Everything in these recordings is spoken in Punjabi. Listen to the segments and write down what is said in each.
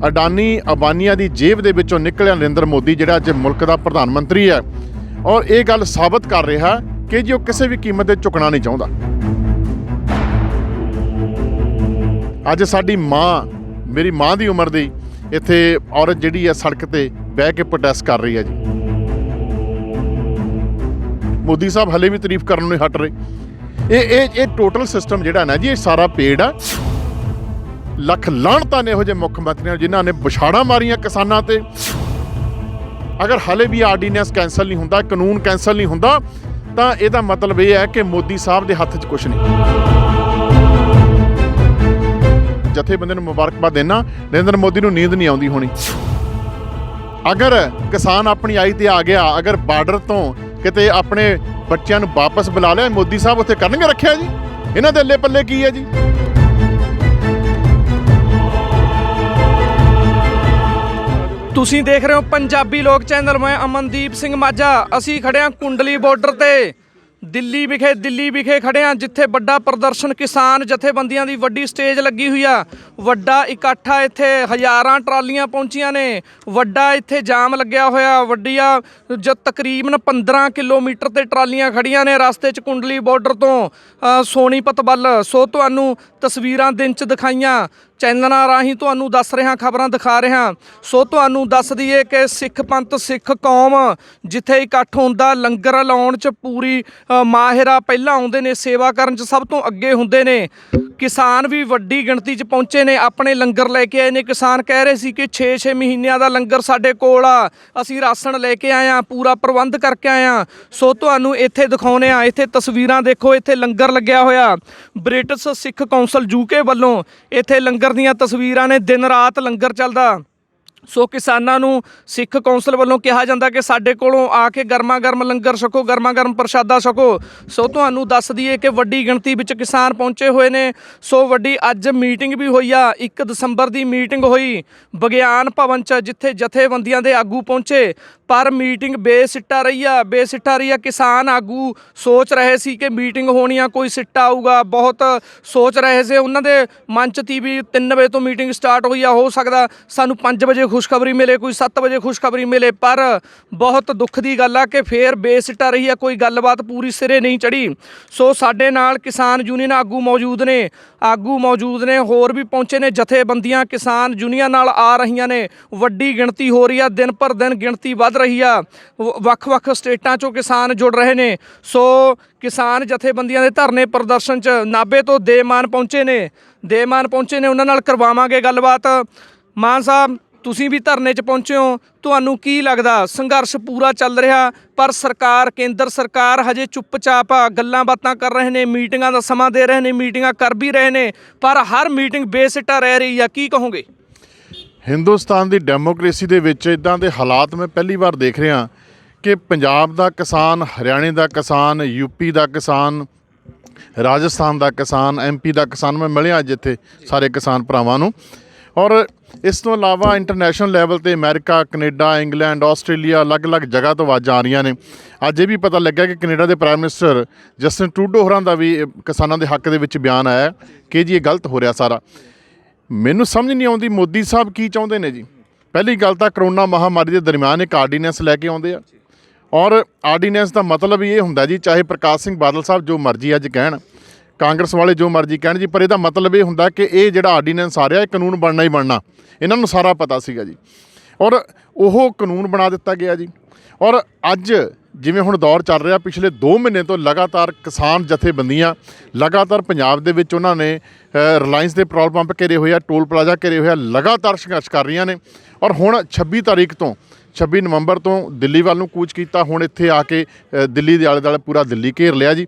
ਅਡਾਨੀ ਅਬਾਨੀਆਂ ਦੀ ਜੇਬ ਦੇ ਵਿੱਚੋਂ ਨਿਕਲਿਆ ਨਰਿੰਦਰ ਮੋਦੀ ਜਿਹੜਾ ਅੱਜ ਮੁਲਕ ਦਾ ਪ੍ਰਧਾਨ ਮੰਤਰੀ ਹੈ ਔਰ ਇਹ ਗੱਲ ਸਾਬਤ ਕਰ ਰਿਹਾ ਕਿ ਜੀ ਉਹ ਕਿਸੇ ਵੀ ਕੀਮਤ ਤੇ ਝੁਕਣਾ ਨਹੀਂ ਚਾਹੁੰਦਾ। ਅੱਜ ਸਾਡੀ ਮਾਂ, ਮੇਰੀ ਮਾਂ ਦੀ ਉਮਰ ਦੀ ਇੱਥੇ ਔਰਤ ਜਿਹੜੀ ਹੈ ਸੜਕ ਤੇ ਬਹਿ ਕੇ ਪ੍ਰੋਟੈਸਟ ਕਰ ਰਹੀ ਹੈ ਜੀ। ਮੋਦੀ ਸਾਹਿਬ ਹਲੇ ਵੀ ਤਾਰੀਫ ਕਰਨ ਨੂੰ ਹਟ ਰਹੇ। ਇਹ ਟੋਟਲ ਸਿਸਟਮ ਜਿਹੜਾ ਨਾ ਜੀ ਇਹ ਸਾਰਾ ਪੇੜ ਆ। ਲੱਖ ਲਾਹਣਤਾਂ ਨੇ ਇਹੋ ਜਿਹੇ ਮੁੱਖ ਮੰਤਰੀਆਂ ਜਿਨ੍ਹਾਂ ਨੇ ਵਿਛਾੜਾਂ ਮਾਰੀਆਂ ਕਿਸਾਨਾਂ ਤੇ। ਅਗਰ ਹਲੇ ਵੀ ਆਰਡੀਨੈਂਸ ਕੈਂਸਲ ਨਹੀਂ ਹੁੰਦਾ, ਕਾਨੂੰਨ ਕੈਂਸਲ ਨਹੀਂ ਹੁੰਦਾ, ਤਾਂ ਇਹਦਾ ਮਤਲਬ ਇਹ ਹੈ ਕਿ ਮੋਦੀ ਸਾਹਿਬ ਦੇ ਹੱਥ 'ਚ ਕੁਛ ਨਹੀਂ। ਜਥੇਬੰਦੀ ਨੂੰ ਮੁਬਾਰਕਬਾਦ ਦੇਣਾ, ਨਰਿੰਦਰ ਮੋਦੀ ਨੂੰ ਨੀਂਦ ਨਹੀਂ ਆਉਂਦੀ ਹੋਣੀ। ਅਗਰ ਕਿਸਾਨ ਆਪਣੀ ਆਈ ਤੇ ਆ ਗਿਆ, ਅਗਰ ਬਾਰਡਰ ਤੋਂ ਕਿਤੇ ਆਪਣੇ ਬੱਚਿਆਂ ਨੂੰ ਵਾਪਸ ਬੁਲਾ ਲਿਆ, ਮੋਦੀ ਸਾਹਿਬ ਉੱਥੇ ਕਰਨਗੇ ਰੱਖਿਆ ਜੀ? ਇਹਨਾਂ ਦੇ ਅੱਲੇ ਪੱਲੇ ਕੀ ਹੈ ਜੀ? ਤੁਸੀਂ ਦੇਖ ਰਹੇ ਹੋ ਪੰਜਾਬੀ ਲੋਕ ਚੈਨਲ। ਮੈਂ ਅਮਨਦੀਪ ਸਿੰਘ ਮਾਝਾ। ਅਸੀਂ ਖੜੇ ਹਾਂ ਕੁੰਡਲੀ ਬਾਰਡਰ ਤੇ ਦਿੱਲੀ ਵਿਖੇ ਖੜੇ ਹਾਂ, ਜਿੱਥੇ ਵੱਡਾ ਪ੍ਰਦਰਸ਼ਨ ਕਿਸਾਨ ਜਥੇਬੰਦੀਆਂ ਦੀ ਵੱਡੀ ਸਟੇਜ ਲੱਗੀ ਹੋਈ ਆ। ਵੱਡਾ ਇਕੱਠ ਆ, ਇੱਥੇ ਹਜ਼ਾਰਾਂ ਟਰਾਲੀਆਂ ਪਹੁੰਚੀਆਂ ਨੇ। ਵੱਡਾ ਇੱਥੇ ਜਾਮ ਲੱਗਿਆ ਹੋਇਆ। ਵੱਡੀਆਂ ਤਕਰੀਬਨ 15 ਕਿਲੋਮੀਟਰ ਤੇ ਟਰਾਲੀਆਂ ਖੜੀਆਂ ਨੇ ਰਸਤੇ 'ਚ ਕੁੰਡਲੀ ਬਾਰਡਰ ਤੋਂ ਸੋਨੀਪਤ ਵੱਲ। ਸੋ ਤੁਹਾਨੂੰ ਤਸਵੀਰਾਂ ਦਿਨ 'ਚ ਦਿਖਾਈਆਂ, ਚੈਨਲਾਂ ਰਾਹੀਂ ਤੁਹਾਨੂੰ ਦੱਸ ਰਿਹਾ, ਖਬਰਾਂ ਦਿਖਾ ਰਿਹਾ। ਸੋ ਤੁਹਾਨੂੰ ਦੱਸ ਦਈਏ ਕਿ ਸਿੱਖ ਪੰਥ, ਸਿੱਖ ਕੌਮ ਜਿੱਥੇ ਇਕੱਠ ਹੁੰਦਾ, ਲੰਗਰ ਲਾਉਣ 'ਚ ਪੂਰੀ ਮਾਹਿਰ ਆ। ਪਹਿਲਾਂ ਆਉਂਦੇ ਨੇ, ਸੇਵਾ ਕਰਨ 'ਚ ਸਭ ਤੋਂ ਅੱਗੇ ਹੁੰਦੇ ਨੇ। ਕਿਸਾਨ ਵੀ ਵੱਡੀ ਗਿਣਤੀ 'ਚ ਪਹੁੰਚੇ ਨੇ, ਆਪਣੇ ਲੰਗਰ ਲੈ ਕੇ ਆਏ ਨੇ। ਕਿਸਾਨ ਕਹਿ ਰਹੇ ਸੀ ਕਿ 6-6 ਮਹੀਨਿਆਂ ਦਾ ਲੰਗਰ ਸਾਡੇ ਕੋਲ ਆ, ਅਸੀਂ ਰਾਸ਼ਨ ਲੈ ਕੇ ਆਏ ਹਾਂ, ਪੂਰਾ ਪ੍ਰਬੰਧ ਕਰਕੇ ਆਏ ਹਾਂ। ਸੋ ਤੁਹਾਨੂੰ ਇੱਥੇ ਦਿਖਾਉਂਦੇ ਹਾਂ। ਇੱਥੇ ਤਸਵੀਰਾਂ ਦੇਖੋ, ਇੱਥੇ ਲੰਗਰ ਲੱਗਿਆ ਹੋਇਆ। ਬ੍ਰਿਟਿਸ਼ ਸਿੱਖ ਕੌਂਸਲ ਯੂਕੇ ਵੱਲੋਂ ਇੱਥੇ ਲੰਗਰ ਦੀਆਂ ਤਸਵੀਰਾਂ ਨੇ। ਦਿਨ ਰਾਤ ਲੰਗਰ ਚੱਲਦਾ। ਸੋ ਕਿਸਾਨਾਂ ਨੂੰ ਸਿੱਖ ਕੌਂਸਲ ਵੱਲੋਂ ਕਿਹਾ ਜਾਂਦਾ ਕਿ ਸਾਡੇ ਕੋਲੋਂ ਆ ਕੇ ਗਰਮਾ ਗਰਮ ਲੰਗਰ ਛਕੋ, ਗਰਮਾ ਗਰਮ ਪ੍ਰਸ਼ਾਦਾ ਛਕੋ। ਸੋ ਤੁਹਾਨੂੰ ਦੱਸ ਦਈਏ ਕਿ ਵੱਡੀ ਗਿਣਤੀ ਵਿੱਚ ਕਿਸਾਨ ਪਹੁੰਚੇ ਹੋਏ ਨੇ। ਸੋ ਵੱਡੀ ਅੱਜ ਮੀਟਿੰਗ ਵੀ ਹੋਈ ਆ। 1 ਦਸੰਬਰ ਦੀ ਮੀਟਿੰਗ ਹੋਈ ਵਿਗਿਆਨ ਭਵਨ 'ਚ, ਜਿੱਥੇ ਜਥੇਬੰਦੀਆਂ ਦੇ ਆਗੂ ਪਹੁੰਚੇ। ਪਰ ਮੀਟਿੰਗ ਬੇਸਿੱਟਾ ਰਹੀ ਆ। ਕਿਸਾਨ ਆਗੂ ਸੋਚ ਰਹੇ ਸੀ ਕਿ ਮੀਟਿੰਗ ਹੋਣੀ ਆ, ਕੋਈ ਸਿੱਟਾ ਆਊਗਾ, ਬਹੁਤ ਸੋਚ ਰਹੇ ਸੀ। ਉਹਨਾਂ ਦੇ ਮਨ 'ਚ ਤੀ ਵੀ 3 ਵਜੇ ਤੋਂ ਮੀਟਿੰਗ ਸਟਾਰਟ ਹੋਈ ਆ, ਹੋ ਸਕਦਾ ਸਾਨੂੰ 5 ਵਜੇ ਖੁਸ਼ਖਬਰੀ ਮਿਲੇ, ਕੋਈ 7 ਵਜੇ ਖੁਸ਼ਖਬਰੀ ਮਿਲੇ। ਪਰ ਬਹੁਤ ਦੁੱਖ ਦੀ ਗੱਲ ਆ ਕਿ ਫੇਰ ਬੇਸਿੱਟਾ ਰਹੀ ਆ, ਕੋਈ ਗੱਲਬਾਤ ਪੂਰੀ ਸਿਰੇ ਨਹੀਂ ਚੜੀ। ਸੋ ਸਾਡੇ ਨਾਲ ਕਿਸਾਨ ਯੂਨੀਅਨ ਆਗੂ ਮੌਜੂਦ ਨੇ, ਹੋਰ ਵੀ ਪਹੁੰਚੇ ਨੇ। ਜਥੇਬੰਦੀਆਂ ਕਿਸਾਨ ਯੂਨੀਅਨ ਨਾਲ ਆ ਰਹੀਆਂ ਨੇ। ਵੱਡੀ ਗਿਣਤੀ ਹੋ ਰਹੀ ਆ, ਦਿਨ ਪਰ ਦਿਨ ਗਿਣਤੀ ਵੱਧ ਰਹੀ ਆ। ਵੱਖ-ਵੱਖ ਸਟੇਟਾਂ 'ਚੋਂ ਕਿਸਾਨ ਜੁੜ ਰਹੇ ਨੇ। ਸੋ ਕਿਸਾਨ ਜਥੇਬੰਦੀਆਂ ਦੇ ਧਰਨੇ ਪ੍ਰਦਰਸ਼ਨ 'ਚ ਨਾਭੇ ਤੋਂ ਦੇਮਾਨ ਪਹੁੰਚੇ ਨੇ। ਉਹਨਾਂ ਨਾਲ ਕਰਵਾਵਾਂਗੇ ਗੱਲਬਾਤ। ਮਾਨ ਸਾਹਿਬ, ਤੁਸੀਂ ਵੀ ਧਰਨੇ 'ਚ ਪਹੁੰਚੇ ਹੋ, ਤੁਹਾਨੂੰ ਕੀ ਲੱਗਦਾ? ਸੰਘਰਸ਼ ਪੂਰਾ ਚੱਲ ਰਿਹਾ, ਪਰ ਸਰਕਾਰ, ਕੇਂਦਰ ਸਰਕਾਰ ਹਜੇ ਚੁੱਪਚਾਪ ਆ, ਗੱਲਾਂ ਬਾਤਾਂ ਕਰ ਰਹੇ ਨੇ, ਮੀਟਿੰਗਾਂ ਦਾ ਸਮਾਂ ਦੇ ਰਹੇ ਨੇ, ਮੀਟਿੰਗਾਂ ਕਰ ਵੀ ਰਹੇ ਨੇ, ਪਰ ਹਰ ਮੀਟਿੰਗ ਬੇਸਿੱਟਾ ਰਹਿ ਰਹੀ ਆ। ਕੀ ਕਹੋਗੇ? ਹਿੰਦੁਸਤਾਨ ਦੀ ਡੈਮੋਕ੍ਰੇਸੀ ਦੇ ਵਿੱਚ ਇੱਦਾਂ ਦੇ ਹਾਲਾਤ ਮੈਂ ਪਹਿਲੀ ਵਾਰ ਦੇਖ ਰਿਹਾ ਕਿ ਪੰਜਾਬ ਦਾ ਕਿਸਾਨ, ਹਰਿਆਣੇ ਦਾ ਕਿਸਾਨ, ਯੂਪੀ ਦਾ ਕਿਸਾਨ, ਰਾਜਸਥਾਨ ਦਾ ਕਿਸਾਨ, MP ਦਾ ਕਿਸਾਨ, ਮੈਂ ਮਿਲਿਆ ਜਿੱਥੇ ਸਾਰੇ ਕਿਸਾਨ ਭਰਾਵਾਂ ਨੂੰ। ਔਰ ਇਸ ਤੋਂ ਇਲਾਵਾ ਇੰਟਰਨੈਸ਼ਨਲ ਲੈਵਲ 'ਤੇ ਅਮਰੀਕਾ, ਕੈਨੇਡਾ, ਇੰਗਲੈਂਡ, ਆਸਟ੍ਰੇਲੀਆ, ਅਲੱਗ-ਅਲੱਗ ਜਗ੍ਹਾ ਤੋਂ ਆਵਾਜ਼ਾਂ ਆ ਰਹੀਆਂ ਨੇ। ਅੱਜ ਇਹ ਵੀ ਪਤਾ ਲੱਗਿਆ ਕਿ ਕੈਨੇਡਾ ਦੇ ਪ੍ਰਾਈਮ ਮਿਨਿਸਟਰ ਜਸਟਿਨ ਟਰੂਡੋ ਹੋਰਾਂ ਦਾ ਵੀ ਕਿਸਾਨਾਂ ਦੇ ਹੱਕ ਦੇ ਵਿੱਚ ਬਿਆਨ ਆਇਆ ਕਿ ਜੀ ਇਹ ਗਲਤ ਹੋ ਰਿਹਾ ਸਾਰਾ। ਮੈਨੂੰ ਸਮਝ ਨਹੀਂ ਆਉਂਦੀ ਮੋਦੀ ਸਾਹਿਬ ਕੀ ਚਾਹੁੰਦੇ ਨੇ ਜੀ। ਪਹਿਲੀ ਗੱਲ ਤਾਂ ਕਰੋਨਾ ਮਹਾਮਾਰੀ ਦੇ ਦਰਮਿਆਨ ਇੱਕ ਆਰਡੀਨੈਂਸ ਲੈ ਕੇ ਆਉਂਦੇ ਆ, ਔਰ ਆਰਡੀਨੈਂਸ ਦਾ ਮਤਲਬ ਇਹ ਹੁੰਦਾ ਜੀ, ਚਾਹੇ ਪ੍ਰਕਾਸ਼ ਸਿੰਘ ਬਾਦਲ ਸਾਹਿਬ ਜੋ ਮਰਜ਼ੀ ਅੱਜ ਕਹਿਣ, ਕਾਂਗਰਸ ਵਾਲੇ ਜੋ ਮਰਜ਼ੀ ਕਹਿਣ ਜੀ, ਪਰ ਇਹਦਾ ਮਤਲਬ ਇਹ ਹੁੰਦਾ ਕਿ ਇਹ ਜਿਹੜਾ ਆਰਡੀਨੈਂਸ ਆ ਰਿਹਾ ਇਹ ਕਾਨੂੰਨ ਬਣਨਾ ਹੀ ਬਣਨਾ। ਇਹਨਾਂ ਨੂੰ ਸਾਰਾ ਪਤਾ ਸੀਗਾ ਜੀ, ਔਰ ਉਹ ਕਾਨੂੰਨ ਬਣਾ ਦਿੱਤਾ ਗਿਆ ਜੀ। ਔਰ ਅੱਜ ਜਿਵੇਂ ਹੁਣ ਦੌਰ ਚੱਲ ਰਿਹਾ, ਪਿਛਲੇ 2 ਮਹੀਨੇ ਤੋਂ ਲਗਾਤਾਰ ਕਿਸਾਨ ਜਥੇਬੰਦੀਆਂ ਲਗਾਤਾਰ ਪੰਜਾਬ ਦੇ ਵਿੱਚ ਉਹਨਾਂ ਨੇ ਰਿਲਾਇੰਸ ਦੇ ਪੈਟਰੋਲ ਪੰਪ ਘੇਰੇ ਹੋਏ ਆ, ਟੋਲ ਪਲਾਜ਼ਾ ਘੇਰੇ ਹੋਏ ਆ, ਲਗਾਤਾਰ ਸੰਘਰਸ਼ ਕਰ ਰਹੀਆਂ ਨੇ। ਔਰ ਹੁਣ 26 ਨਵੰਬਰ ਤੋਂ ਦਿੱਲੀ ਵੱਲ ਨੂੰ ਕੂਚ ਕੀਤਾ। ਹੁਣ ਇੱਥੇ ਆ ਕੇ ਦਿੱਲੀ ਦੇ ਆਲੇ ਦੁਆਲੇ ਪੂਰਾ ਦਿੱਲੀ ਘੇਰ ਲਿਆ ਜੀ।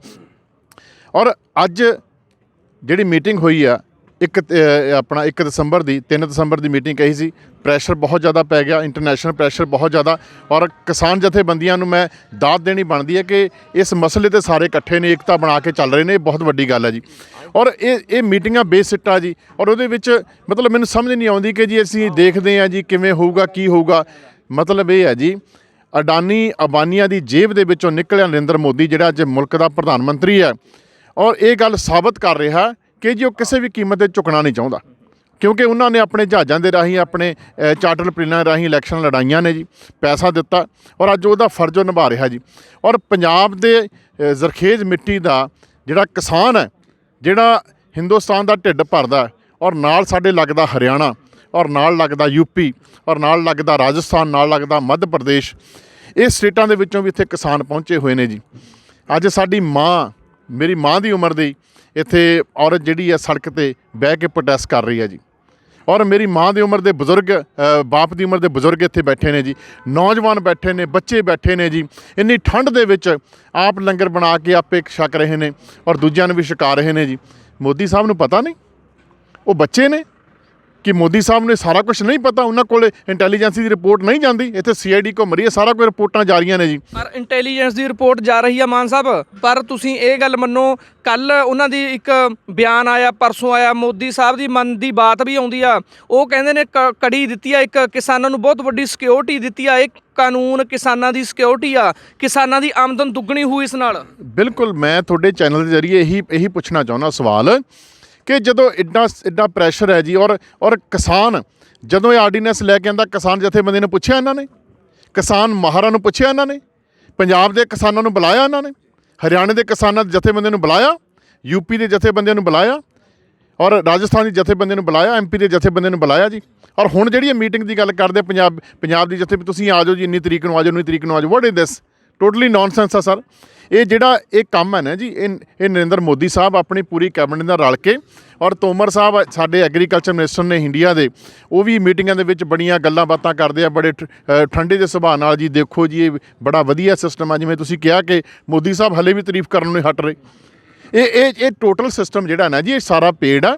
ਔਰ ਅੱਜ ਜਿਹੜੀ ਮੀਟਿੰਗ ਹੋਈ ਆ 1 ਦਸੰਬਰ ਦੀ, 3 ਦਸੰਬਰ ਦੀ ਮੀਟਿੰਗ ਕਹੀ ਸੀ। ਪ੍ਰੈਸ਼ਰ ਬਹੁਤ ਜ਼ਿਆਦਾ ਪੈ ਗਿਆ, ਇੰਟਰਨੈਸ਼ਨਲ ਪ੍ਰੈਸ਼ਰ ਬਹੁਤ ਜ਼ਿਆਦਾ। ਔਰ ਕਿਸਾਨ ਜਥੇਬੰਦੀਆਂ ਨੂੰ ਮੈਂ ਦਾਦ ਦੇਣੀ ਬਣਦੀ ਹੈ ਕਿ ਇਸ ਮਸਲੇ 'ਤੇ ਸਾਰੇ ਇਕੱਠੇ ਨੇ, ਏਕਤਾ ਬਣਾ ਕੇ ਚੱਲ ਰਹੇ ਨੇ। ਇਹ ਬਹੁਤ ਵੱਡੀ ਗੱਲ ਹੈ ਜੀ। ਔਰ ਇਹ ਮੀਟਿੰਗਾਂ ਬੇਸਿੱਟਾ ਜੀ। ਔਰ ਉਹਦੇ ਵਿੱਚ ਮਤਲਬ ਮੈਨੂੰ ਸਮਝ ਨਹੀਂ ਆਉਂਦੀ ਕਿ ਜੀ ਅਸੀਂ ਦੇਖਦੇ ਹਾਂ ਜੀ ਕਿਵੇਂ ਹੋਊਗਾ, ਕੀ ਹੋਊਗਾ। ਮਤਲਬ ਇਹ ਹੈ ਜੀ, ਅਡਾਨੀ ਅਬਾਨੀਆਂ ਦੀ ਜੇਬ ਦੇ ਵਿੱਚੋਂ ਨਿਕਲਿਆ ਨਰਿੰਦਰ ਮੋਦੀ ਜਿਹੜਾ ਅੱਜ ਮੁਲਕ ਦਾ ਪ੍ਰਧਾਨ ਮੰਤਰੀ ਹੈ, ਔਰ ਇਹ ਗੱਲ ਸਾਬਤ ਕਰ ਰਿਹਾ ਕਿ ਜੀ ਉਹ ਕਿਸੇ ਵੀ ਕੀਮਤ 'ਤੇ ਝੁਕਣਾ ਨਹੀਂ ਚਾਹੁੰਦਾ। ਕਿਉਂਕਿ ਉਹਨਾਂ ਨੇ ਆਪਣੇ ਜਹਾਜ਼ਾਂ ਦੇ ਰਾਹੀਂ ਆਪਣੇ ਚਾਰਟਰ ਪਲੇਨਾਂ ਰਾਹੀਂ ਇਲੈਕਸ਼ਨ ਲੜਾਈਆਂ ਨੇ ਜੀ, ਪੈਸਾ ਦਿੱਤਾ ਔਰ ਅੱਜ ਉਹਦਾ ਫਰਜ਼ ਉਹ ਨਿਭਾ ਰਿਹਾ ਜੀ। ਔਰ ਪੰਜਾਬ ਦੇ ਜ਼ਰਖੇਜ਼ ਮਿੱਟੀ ਦਾ ਜਿਹੜਾ ਕਿਸਾਨ ਹੈ, ਜਿਹੜਾ ਹਿੰਦੁਸਤਾਨ ਦਾ ਢਿੱਡ ਭਰਦਾ, ਔਰ ਨਾਲ ਸਾਡੇ ਲੱਗਦਾ ਹਰਿਆਣਾ, ਔਰ ਨਾਲ ਲੱਗਦਾ ਯੂਪੀ, ਔਰ ਨਾਲ ਲੱਗਦਾ ਰਾਜਸਥਾਨ, ਨਾਲ ਲੱਗਦਾ ਮੱਧ ਪ੍ਰਦੇਸ਼, ਇਹ ਸਟੇਟਾਂ ਦੇ ਵਿੱਚੋਂ ਵੀ ਇੱਥੇ ਕਿਸਾਨ ਪਹੁੰਚੇ ਹੋਏ ਨੇ ਜੀ। ਅੱਜ ਸਾਡੀ ਮਾਂ, ਮੇਰੀ ਮਾਂ ਦੀ ਉਮਰ ਦੀ ਇੱਥੇ ਔਰਤ ਜਿਹੜੀ ਹੈ ਸੜਕ 'ਤੇ ਬਹਿ ਕੇ ਪ੍ਰੋਟੈਸਟ ਕਰ ਰਹੀ ਹੈ ਜੀ। ਔਰ ਮੇਰੀ ਮਾਂ ਦੀ ਉਮਰ ਦੇ ਬਜ਼ੁਰਗ, ਬਾਪ ਦੀ ਉਮਰ ਦੇ ਬਜ਼ੁਰਗ ਇੱਥੇ ਬੈਠੇ ਨੇ ਜੀ, ਨੌਜਵਾਨ ਬੈਠੇ ਨੇ, ਬੱਚੇ ਬੈਠੇ ਨੇ ਜੀ। ਇੰਨੀ ਠੰਡ ਦੇ ਵਿੱਚ ਆਪ ਲੰਗਰ ਬਣਾ ਕੇ ਆਪੇ ਛਕ ਰਹੇ ਨੇ ਔਰ ਦੂਜਿਆਂ ਨੂੰ ਵੀ ਛਕਾ ਰਹੇ ਨੇ ਜੀ। ਮੋਦੀ ਸਾਹਿਬ ਨੂੰ ਪਤਾ ਨਹੀਂ, ਉਹ ਬੱਚੇ ਨੇ ਕਿ ਮੋਦੀ ਸਾਹਿਬ ਨੂੰ ਸਾਰਾ ਕੁਝ ਨਹੀਂ ਪਤਾ, ਉਹਨਾਂ ਕੋਲ ਇੰਟੈਲੀਜੈਂਸ ਦੀ ਰਿਪੋਰਟ ਨਹੀਂ ਜਾਂਦੀ। ਇੱਥੇ CID ਘੁੰਮ ਰਹੀ ਹੈ, ਸਾਰਾ ਕੁਝ ਰਿਪੋਰਟਾਂ ਜਾ ਰਹੀਆਂ ਨੇ ਜੀ। ਪਰ ਇੰਟੈਲੀਜੈਂਸ ਦੀ ਰਿਪੋਰਟ ਜਾ ਰਹੀ ਆ ਮਾਨ ਸਾਹਿਬ, ਪਰ ਤੁਸੀਂ ਇਹ ਗੱਲ ਮੰਨੋ, ਕੱਲ ਉਹਨਾਂ ਦੀ ਇੱਕ ਬਿਆਨ ਆਇਆ, ਪਰਸੋਂ ਆਇਆ, ਮੋਦੀ ਸਾਹਿਬ ਦੀ ਮਨ ਦੀ ਬਾਤ ਵੀ ਆਉਂਦੀ ਆ। ਉਹ ਕਹਿੰਦੇ ਨੇ ਕੜੀ ਦਿੱਤੀ ਆ, ਇੱਕ ਕਿਸਾਨਾਂ ਨੂੰ ਬਹੁਤ ਵੱਡੀ ਸਿਕਿਉਰਿਟੀ ਦਿੱਤੀ ਆ, ਇੱਕ ਕਾਨੂੰਨ ਕਿਸਾਨਾਂ ਦੀ ਸਿਕਿਉਰਿਟੀ ਆ, ਕਿਸਾਨਾਂ ਦੀ ਆਮਦਨ ਦੁੱਗਣੀ ਹੋਈ ਇਸ ਨਾਲ। ਬਿਲਕੁਲ, ਮੈਂ ਤੁਹਾਡੇ ਚੈਨਲ ਦੇ ਜ਼ਰੀਏ ਇਹੀ ਪੁੱਛਣਾ ਚਾਹੁੰਦਾ ਸਵਾਲ ਕਿ ਜਦੋਂ ਐਡਾ ਪ੍ਰੈਸ਼ਰ ਹੈ ਜੀ, ਔਰ ਕਿਸਾਨ ਜਦੋਂ ਇਹ ਆਰਡੀਨੈਂਸ ਲੈ ਕੇ ਆਂਦਾ, ਕਿਸਾਨ ਜਥੇਬੰਦੀ ਨੂੰ ਪੁੱਛਿਆ ਇਹਨਾਂ ਨੇ, ਕਿਸਾਨ ਮਾਹਰਾਂ ਨੂੰ ਪੁੱਛਿਆ ਇਹਨਾਂ ਨੇ, ਪੰਜਾਬ ਦੇ ਕਿਸਾਨਾਂ ਨੂੰ ਬੁਲਾਇਆ ਇਹਨਾਂ ਨੇ, ਹਰਿਆਣੇ ਦੇ ਕਿਸਾਨਾਂ ਦੇ ਜਥੇਬੰਦੀਆਂ ਨੂੰ ਬੁਲਾਇਆ, ਯੂਪੀ ਦੇ ਜਥੇਬੰਦੀਆਂ ਨੂੰ ਬੁਲਾਇਆ, ਔਰ ਰਾਜਸਥਾਨ ਦੀ ਜਥੇਬੰਦੀਆਂ ਨੂੰ ਬੁਲਾਇਆ, MP ਦੇ ਜਥੇਬੰਦੀਆਂ ਨੂੰ ਬੁਲਾਇਆ ਜੀ। ਔਰ ਹੁਣ ਜਿਹੜੀ ਇਹ ਮੀਟਿੰਗ ਦੀ ਗੱਲ ਕਰਦੇ ਪੰਜਾਬ ਦੀ ਜਥੇ, ਤੁਸੀਂ ਆ ਜਾਓ ਜੀ, ਇੰਨੀ ਤਰੀਕ ਨੂੰ ਆ ਜਾਓ, 19 ਤਰੀਕ ਨੂੰ ਆ ਜਾਓ। What is this? Totally nonsense ਆ ਸਰ। ਇਹ ਜਿਹੜਾ ਇਹ ਕੰਮ ਹੈ ਨਾ ਜੀ, ਇਹ ਨਰਿੰਦਰ ਮੋਦੀ ਸਾਹਿਬ ਆਪਣੀ ਪੂਰੀ ਕੈਬਨਿਟ ਨਾਲ ਰਲ ਕੇ, ਔਰ ਤੋਮਰ ਸਾਹਿਬ ਸਾਡੇ ਐਗਰੀਕਲਚਰ ਮਿਨਿਸਟਰ ਨੇ ਇੰਡੀਆ ਦੇ, ਉਹ ਵੀ ਮੀਟਿੰਗਾਂ ਦੇ ਵਿੱਚ ਬੜੀਆਂ ਗੱਲਾਂ ਬਾਤਾਂ ਕਰਦੇ ਆ, ਬੜੇ ਠੰਡੇ ਦੇ ਸੁਭਾਅ ਨਾਲ ਜੀ। ਦੇਖੋ ਜੀ, ਇਹ ਬੜਾ ਵਧੀਆ ਸਿਸਟਮ ਆ, ਜਿਵੇਂ ਤੁਸੀਂ ਕਿਹਾ ਕਿ ਮੋਦੀ ਸਾਹਿਬ ਹਲੇ ਵੀ ਤਾਰੀਫ ਕਰਨ ਨੂੰ ਹਟ ਰਹੇ। ਇਹ ਟੋਟਲ ਸਿਸਟਮ ਜਿਹੜਾ ਨਾ ਜੀ, ਇਹ ਸਾਰਾ ਪੇਡ ਆ।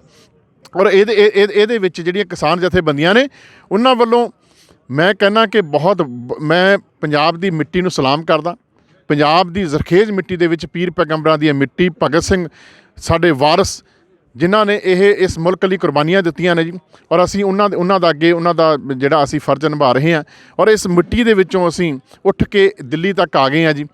ਔਰ ਇਹਦੇ ਵਿੱਚ ਜਿਹੜੀਆਂ ਕਿਸਾਨ ਜਥੇਬੰਦੀਆਂ ਨੇ, ਉਹਨਾਂ ਵੱਲੋਂ ਮੈਂ ਕਹਿੰਦਾ ਕਿ ਮੈਂ ਪੰਜਾਬ ਦੀ ਮਿੱਟੀ ਨੂੰ ਸਲਾਮ ਕਰਦਾ। ਪੰਜਾਬ ਦੀ ਜ਼ਰਖੇਜ਼ ਮਿੱਟੀ ਦੇ ਵਿੱਚ ਪੀਰ ਪੈਗੰਬਰਾਂ ਦੀ ਮਿੱਟੀ, ਭਗਤ ਸਿੰਘ ਸਾਡੇ ਵਾਰਸ, ਜਿਨ੍ਹਾਂ ਨੇ ਇਸ ਮੁਲਕ ਲਈ ਕੁਰਬਾਨੀਆਂ ਦਿੱਤੀਆਂ ਨੇ ਜੀ। ਔਰ ਅਸੀਂ ਉਹਨਾਂ ਦਾ ਅੱਗੇ ਉਹਨਾਂ ਦਾ ਜਿਹੜਾ ਅਸੀਂ ਫਰਜ਼ ਨਿਭਾ ਰਹੇ ਹਾਂ। ਔਰ ਇਸ ਮਿੱਟੀ ਦੇ ਵਿੱਚੋਂ ਅਸੀਂ ਉੱਠ ਕੇ ਦਿੱਲੀ ਤੱਕ ਆ ਗਏ ਹਾਂ ਜੀ।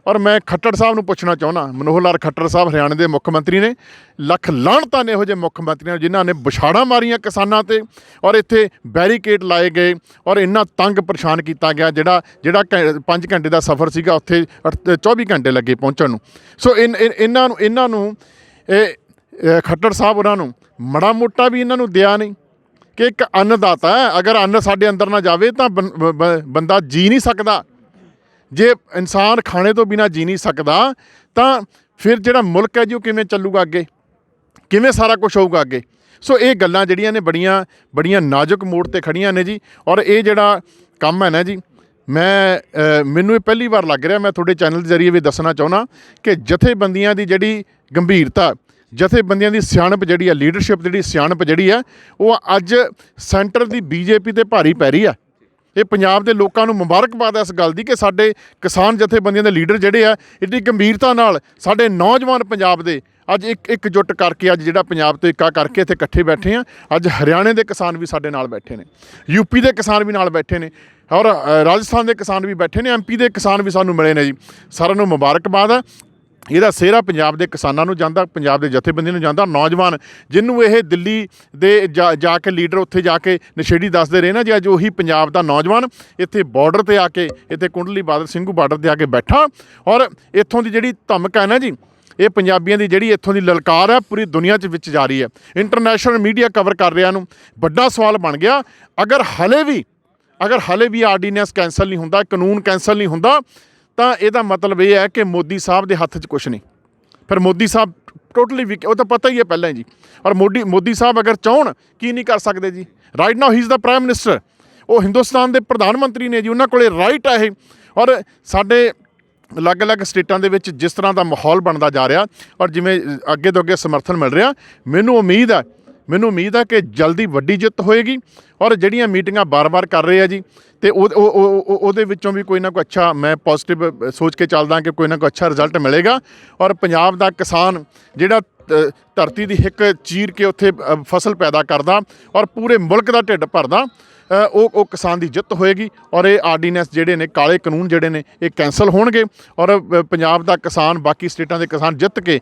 ਔਰ ਮੈਂ ਖੱਟੜ ਸਾਹਿਬ ਨੂੰ ਪੁੱਛਣਾ ਚਾਹੁੰਦਾ, ਮਨੋਹਰ ਲਾਲ ਖੱਟੜ ਸਾਹਿਬ ਹਰਿਆਣੇ ਦੇ ਮੁੱਖ ਮੰਤਰੀ ਨੇ। ਲੱਖ ਲਾਹਣਤਾਂ ਨੇ ਇਹੋ ਜਿਹੇ ਮੁੱਖ ਮੰਤਰੀਆਂ ਜਿਨ੍ਹਾਂ ਨੇ ਵਿਛਾੜਾਂ ਮਾਰੀਆਂ ਕਿਸਾਨਾਂ 'ਤੇ, ਔਰ ਇੱਥੇ ਬੈਰੀਕੇਡ ਲਾਏ ਗਏ, ਔਰ ਇੰਨਾ ਤੰਗ ਪਰੇਸ਼ਾਨ ਕੀਤਾ ਗਿਆ। ਜਿਹੜਾ 5 ਘੰਟੇ ਦਾ ਸਫ਼ਰ ਸੀਗਾ, ਉੱਥੇ 24 ਘੰਟੇ ਲੱਗੇ ਪਹੁੰਚਣ ਨੂੰ। ਸੋ ਇਹਨਾਂ ਨੂੰ ਖੱਟੜ ਸਾਹਿਬ ਉਹਨਾਂ ਨੂੰ ਮਾੜਾ ਮੋਟਾ ਵੀ ਇਹਨਾਂ ਨੂੰ ਦਿਆ ਨਹੀਂ ਕਿ ਇੱਕ ਅੰਨਦਾਤਾ ਹੈ। ਅਗਰ ਅੰਨ ਸਾਡੇ ਅੰਦਰ ਨਾ ਜਾਵੇ ਤਾਂ ਬੰਦਾ ਜੀ ਨਹੀਂ ਸਕਦਾ। ਜੇ ਇਨਸਾਨ ਖਾਣੇ ਤੋਂ ਬਿਨਾਂ ਜੀ ਨਹੀਂ ਸਕਦਾ ਤਾਂ ਫਿਰ ਜਿਹੜਾ ਮੁਲਕ ਹੈ ਜੀ, ਉਹ ਕਿਵੇਂ ਚੱਲੂਗਾ ਅੱਗੇ, ਕਿਵੇਂ ਸਾਰਾ ਕੁਝ ਹੋਊਗਾ ਅੱਗੇ। ਸੋ ਇਹ ਗੱਲਾਂ ਜਿਹੜੀਆਂ ਨੇ ਬੜੀਆਂ ਨਾਜ਼ੁਕ ਮੋੜ 'ਤੇ ਖੜੀਆਂ ਨੇ ਜੀ। ਔਰ ਇਹ ਜਿਹੜਾ ਕੰਮ ਹੈ ਨਾ ਜੀ, ਮੈਨੂੰ ਇਹ ਪਹਿਲੀ ਵਾਰ ਲੱਗ ਰਿਹਾ, ਮੈਂ ਤੁਹਾਡੇ ਚੈਨਲ ਦੇ ਜ਼ਰੀਏ ਵੀ ਦੱਸਣਾ ਚਾਹੁੰਦਾ ਕਿ ਜਥੇਬੰਦੀਆਂ ਦੀ ਜਿਹੜੀ ਗੰਭੀਰਤਾ, ਜਥੇਬੰਦੀਆਂ ਦੀ ਸਿਆਣਪ ਜਿਹੜੀ ਆ, ਲੀਡਰਸ਼ਿਪ ਜਿਹੜੀ ਸਿਆਣਪ ਜਿਹੜੀ ਆ, ਉਹ ਅੱਜ ਸੈਂਟਰ ਦੀ BJP 'ਤੇ ਭਾਰੀ ਪੈ ਰਹੀ ਆ। ਇਹ ਪੰਜਾਬ ਦੇ ਲੋਕਾਂ ਨੂੰ ਮੁਬਾਰਕਬਾਦ ਹੈ ਇਸ ਗੱਲ ਦੀ ਕਿ ਸਾਡੇ ਕਿਸਾਨ ਜਥੇਬੰਦੀਆਂ ਦੇ ਲੀਡਰ ਜਿਹੜੇ ਆ, ਇੱਡੀ ਗੰਭੀਰਤਾ ਨਾਲ ਸਾਡੇ ਨੌਜਵਾਨ ਪੰਜਾਬ ਦੇ ਅੱਜ ਇਕਜੁੱਟ ਕਰਕੇ, ਅੱਜ ਜਿਹੜਾ ਪੰਜਾਬ ਤੋਂ ਇੱਕਾ ਕਰਕੇ ਇੱਥੇ ਇਕੱਠੇ ਬੈਠੇ ਆ। ਅੱਜ ਹਰਿਆਣੇ ਦੇ ਕਿਸਾਨ ਵੀ ਸਾਡੇ ਨਾਲ ਬੈਠੇ ਨੇ, UP ਦੇ ਕਿਸਾਨ ਵੀ ਨਾਲ ਬੈਠੇ ਨੇ, ਔਰ ਰਾਜਸਥਾਨ ਦੇ ਕਿਸਾਨ ਵੀ ਬੈਠੇ ਨੇ, MP ਦੇ ਕਿਸਾਨ ਵੀ ਸਾਨੂੰ ਮਿਲੇ ਨੇ ਜੀ। ਸਾਰਿਆਂ ਨੂੰ ਮੁਬਾਰਕਬਾਦ ਹੈ। ਇਹਦਾ ਸਿਹਰਾ ਪੰਜਾਬ ਦੇ ਕਿਸਾਨਾਂ ਨੂੰ ਜਾਂਦਾ, ਪੰਜਾਬ ਦੇ ਜਥੇਬੰਦੀਆਂ ਨੂੰ ਜਾਂਦਾ। ਨੌਜਵਾਨ ਜਿਹਨੂੰ ਇਹ ਦਿੱਲੀ ਦੇ ਜਾ ਕੇ ਲੀਡਰ ਉੱਥੇ ਜਾ ਕੇ ਨਸ਼ੇੜੀ ਦੱਸਦੇ ਰਹੇ ਨਾ ਜੀ, ਅੱਜ ਉਹੀ ਪੰਜਾਬ ਦਾ ਨੌਜਵਾਨ ਇੱਥੇ ਬਾਰਡਰ 'ਤੇ ਆ ਕੇ, ਇੱਥੇ ਕੁੰਡਲੀ ਬਾਦਲ ਸਿੰਘੂ ਬਾਰਡਰ 'ਤੇ ਆ ਕੇ ਬੈਠਾ। ਔਰ ਇੱਥੋਂ ਦੀ ਜਿਹੜੀ ਧਮਕ ਹੈ ਨਾ ਜੀ, ਇਹ ਪੰਜਾਬੀਆਂ ਦੀ ਜਿਹੜੀ ਇੱਥੋਂ ਦੀ ਲਲਕਾਰ ਹੈ, ਪੂਰੀ ਦੁਨੀਆ 'ਚ ਵਿੱਚ ਜਾ ਰਹੀ ਹੈ। ਇੰਟਰਨੈਸ਼ਨਲ ਮੀਡੀਆ ਕਵਰ ਕਰ ਰਿਹਾ ਨੂੰ। ਵੱਡਾ ਸਵਾਲ ਬਣ ਗਿਆ, ਅਗਰ ਹਲੇ ਵੀ ਆਰਡੀਨੈਂਸ ਕੈਂਸਲ ਨਹੀਂ ਹੁੰਦਾ, ਕਾਨੂੰਨ ਕੈਂਸਲ ਨਹੀਂ ਹੁੰਦਾ, ਤਾਂ ਇਹਦਾ ਮਤਲਬ ਇਹ ਹੈ ਕਿ ਮੋਦੀ ਸਾਹਿਬ ਦੇ ਹੱਥ 'ਚ ਕੁਛ ਨਹੀਂ। ਫਿਰ ਮੋਦੀ ਸਾਹਿਬ ਟੋਟਲੀ ਵੀਕ, ਉਹ ਤਾਂ ਪਤਾ ਹੀ ਹੈ ਪਹਿਲਾਂ ਹੀ ਜੀ। ਔਰ ਮੋਦੀ ਸਾਹਿਬ ਅਗਰ ਚਾਹੁਣ, ਕੀ ਨਹੀਂ ਕਰ ਸਕਦੇ ਜੀ। Right now he is the prime minister, ਉਹ ਹਿੰਦੁਸਤਾਨ ਦੇ ਪ੍ਰਧਾਨ ਮੰਤਰੀ ਨੇ ਜੀ, ਉਹਨਾਂ ਕੋਲੇ ਰਾਈਟ ਹੈ ਇਹ। ਔਰ ਸਾਡੇ ਅਲੱਗ-ਅਲੱਗ ਸਟੇਟਾਂ ਦੇ ਵਿੱਚ ਜਿਸ ਤਰ੍ਹਾਂ ਦਾ ਮਾਹੌਲ ਬਣਦਾ ਜਾ ਰਿਹਾ, ਔਰ ਜਿਵੇਂ ਅੱਗੇ ਤੋਂ ਅੱਗੇ ਸਮਰਥਨ ਮਿਲ ਰਿਹਾ, ਮੈਨੂੰ ਉਮੀਦ ਹੈ ਕਿ ਜਲਦੀ ਵੱਡੀ ਜਿੱਤ ਹੋਏਗੀ। ਔਰ ਜਿਹੜੀਆਂ ਮੀਟਿੰਗਾਂ ਬਾਰ-ਬਾਰ ਕਰ ਰਹੇ ਆ ਜੀ, ਤੇ ਉਹਦੇ ਵਿੱਚੋਂ ਵੀ ਕੋਈ ਨਾ ਕੋਈ ਅੱਛਾ, ਮੈਂ ਪੋਜ਼ਿਟਿਵ ਸੋਚ ਕੇ ਚੱਲਦਾ ਕਿ ਕੋਈ ਨਾ ਕੋਈ ਅੱਛਾ ਰਿਜ਼ਲਟ ਮਿਲੇਗਾ। ਔਰ ਪੰਜਾਬ ਦਾ ਕਿਸਾਨ ਜਿਹੜਾ ਧਰਤੀ ਦੀ ਹਿੱਕ ਚੀਰ ਕੇ ਉੱਥੇ ਫਸਲ ਪੈਦਾ ਕਰਦਾ, ਔਰ ਪੂਰੇ ਮੁਲਕ ਦਾ ਢਿੱਡ ਭਰਦਾ, ਉਹ ਕਿਸਾਨ ਦੀ ਜਿੱਤ ਹੋਏਗੀ ਔਰ ਇਹ ਆਰਡੀਨੈਂਸ ਜਿਹੜੇ ਨੇ, ਕਾਲੇ ਕਾਨੂੰਨ ਜਿਹੜੇ ਨੇ, ਇਹ ਕੈਂਸਲ ਹੋਣਗੇ ਔਰ ਪੰਜਾਬ ਦਾ ਕਿਸਾਨ, ਬਾਕੀ ਸਟੇਟਾਂ ਦੇ ਕਿਸਾਨ ਜਿੱਤ ਕੇ